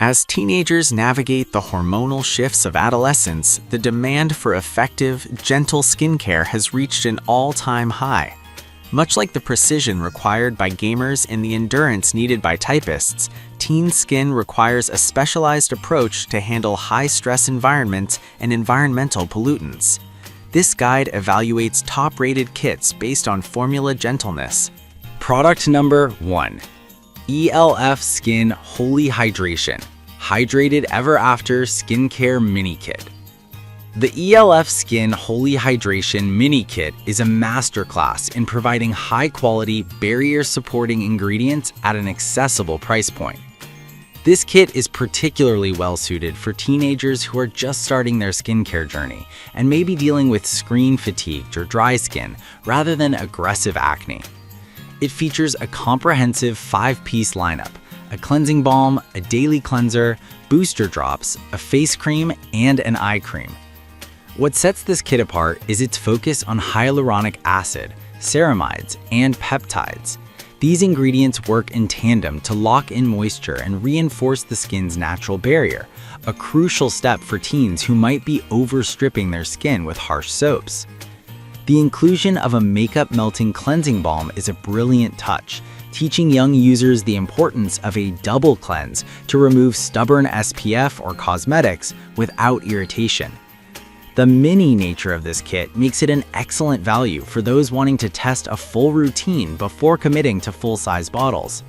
As teenagers navigate the hormonal shifts of adolescence, the demand for effective, gentle skincare has reached an all-time high. Much like the precision required by gamers and the endurance needed by typists, teen skin requires a specialized approach to handle high-stress environments and environmental pollutants. This guide evaluates top-rated kits based on formula gentleness. Product number 1. ELF Skin Holy Hydration Hydrated Ever After Skincare Mini Kit. The ELF Skin Holy Hydration Mini Kit is a masterclass in providing high-quality, barrier-supporting ingredients at an accessible price point. This kit is particularly well-suited for teenagers who are just starting their skincare journey and may be dealing with screen-fatigued or dry skin rather than aggressive acne. It features a comprehensive 5-piece lineup: a cleansing balm, a daily cleanser, booster drops, a face cream, and an eye cream. What sets this kit apart is its focus on hyaluronic acid, ceramides, and peptides. These ingredients work in tandem to lock in moisture and reinforce the skin's natural barrier, a crucial step for teens who might be overstripping their skin with harsh soaps. The inclusion of a makeup-melting cleansing balm is a brilliant touch, teaching young users the importance of a double cleanse to remove stubborn SPF or cosmetics without irritation. The mini nature of this kit makes it an excellent value for those wanting to test a full routine before committing to full-size bottles.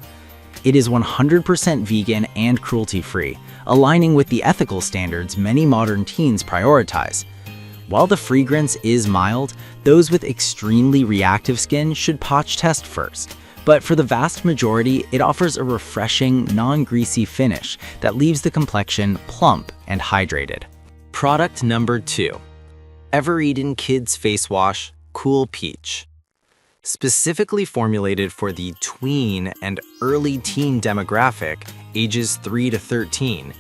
It is 100% vegan and cruelty-free, aligning with the ethical standards many modern teens prioritize. While the fragrance is mild, those with extremely reactive skin should patch test first. But for the vast majority, it offers a refreshing, non-greasy finish that leaves the complexion plump and hydrated. Product number 2. Evereeden Kids Face Wash Cool Peach. Specifically formulated for the tween and early teen demographic, ages 3 to 13,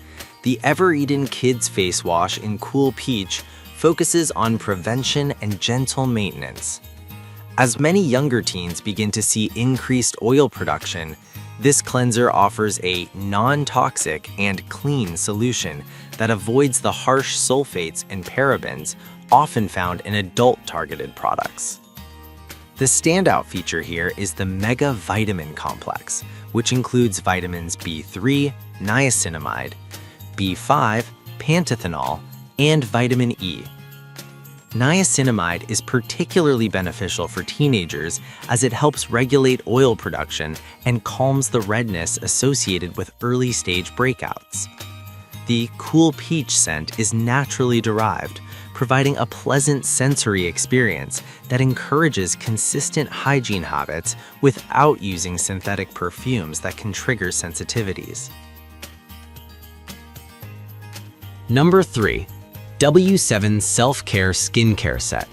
the Evereeden Kids Face Wash in Cool Peach focuses on prevention and gentle maintenance. As many younger teens begin to see increased oil production, this cleanser offers a non-toxic and clean solution that avoids the harsh sulfates and parabens often found in adult-targeted products. The standout feature here is the Mega Vitamin Complex, which includes vitamins B3, niacinamide, B5, pantothenol, and vitamin E. Niacinamide is particularly beneficial for teenagers as it helps regulate oil production and calms the redness associated with early-stage breakouts. The Cool Peach scent is naturally derived, providing a pleasant sensory experience that encourages consistent hygiene habits without using synthetic perfumes that can trigger sensitivities. Number 3. W7 Self-Care Skincare Set.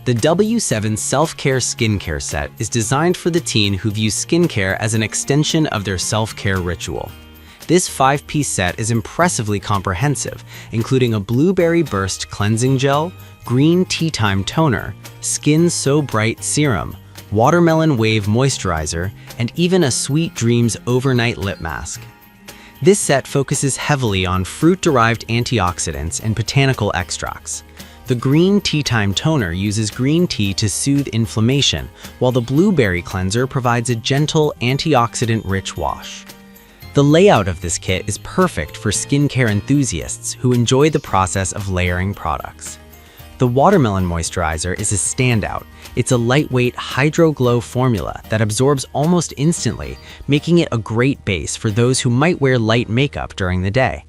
The W7 Self-Care Skincare Set is designed for the teen who views skincare as an extension of their self-care ritual. This 5-piece set is impressively comprehensive, including a Blueberry Burst Cleansing Gel, Green Tea Time Toner, Skin So Bright Serum, Watermelon Wave Moisturizer, and even a Sweet Dreams Overnight Lip Mask. This set focuses heavily on fruit-derived antioxidants and botanical extracts. The Green Tea Time Toner uses green tea to soothe inflammation, while the Blueberry Cleanser provides a gentle, antioxidant-rich wash. The layout of this kit is perfect for skincare enthusiasts who enjoy the process of layering products. The Watermelon Moisturizer is a standout. It's a lightweight Hydro Glow formula that absorbs almost instantly, making it a great base for those who might wear light makeup during the day.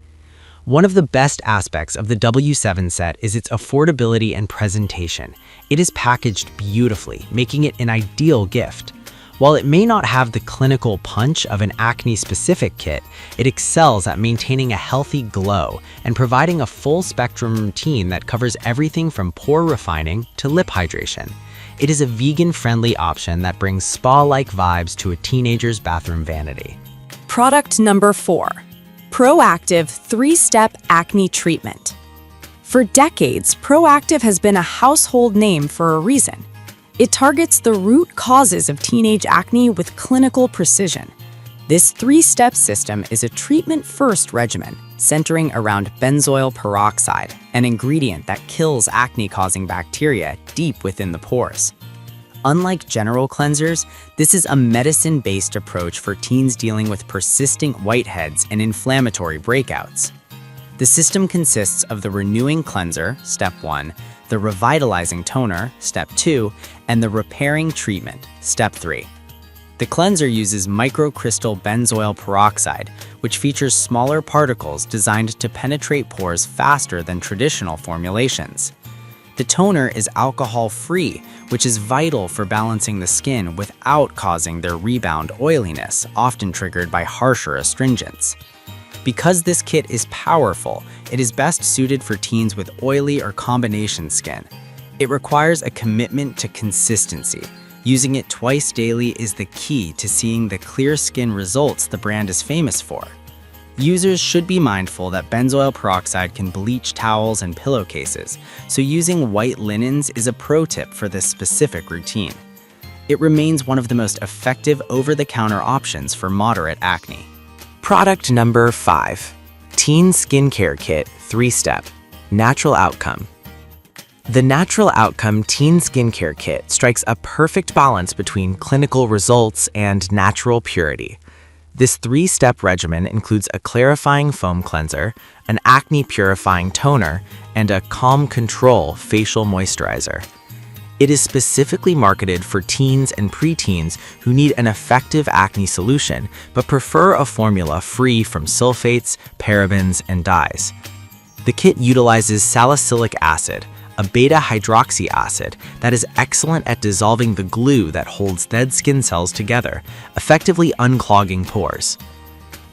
One of the best aspects of the W7 set is its affordability and presentation. It is packaged beautifully, making it an ideal gift. While it may not have the clinical punch of an acne-specific kit, it excels at maintaining a healthy glow and providing a full-spectrum routine that covers everything from pore refining to lip hydration. It is a vegan-friendly option that brings spa-like vibes to a teenager's bathroom vanity. Product number 4. Proactive 3-Step Acne Treatment. For decades, Proactive has been a household name for a reason. It targets the root causes of teenage acne with clinical precision. This three-step system is a treatment-first regimen centering around benzoyl peroxide, an ingredient that kills acne-causing bacteria deep within the pores. Unlike general cleansers, this is a medicine-based approach for teens dealing with persistent whiteheads and inflammatory breakouts. The system consists of the renewing cleanser, step 1, the revitalizing toner, step 2, and the repairing treatment, step 3. The cleanser uses microcrystal benzoyl peroxide, which features smaller particles designed to penetrate pores faster than traditional formulations. The toner is alcohol-free, which is vital for balancing the skin without causing their rebound oiliness, often triggered by harsher astringents. Because this kit is powerful, it is best suited for teens with oily or combination skin. It requires a commitment to consistency. Using it twice daily is the key to seeing the clear skin results the brand is famous for. Users should be mindful that benzoyl peroxide can bleach towels and pillowcases, so using white linens is a pro tip for this specific routine. It remains one of the most effective over-the-counter options for moderate acne. Product number 5. Teen Skincare Kit 3-Step. Natural Outcome. The Natural Outcome Teen Skincare Kit strikes a perfect balance between clinical results and natural purity. This 3-step regimen includes a clarifying foam cleanser, an acne-purifying toner, and a Calm Control facial moisturizer. It is specifically marketed for teens and preteens who need an effective acne solution but prefer a formula free from sulfates, parabens, and dyes. The kit utilizes salicylic acid, a beta-hydroxy acid that is excellent at dissolving the glue that holds dead skin cells together, effectively unclogging pores.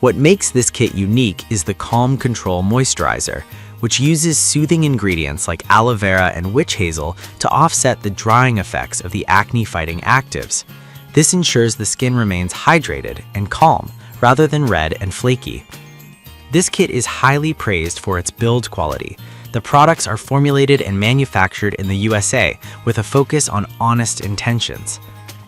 What makes this kit unique is the Calm Control Moisturizer, which uses soothing ingredients like aloe vera and witch hazel to offset the drying effects of the acne-fighting actives. This ensures the skin remains hydrated and calm, rather than red and flaky. This kit is highly praised for its build quality. The products are formulated and manufactured in the USA with a focus on honest intentions.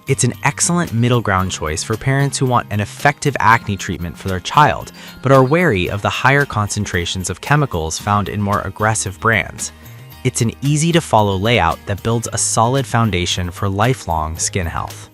It's an excellent middle ground choice for parents who want an effective acne treatment for their child, but are wary of the higher concentrations of chemicals found in more aggressive brands. It's an easy-to-follow layout that builds a solid foundation for lifelong skin health.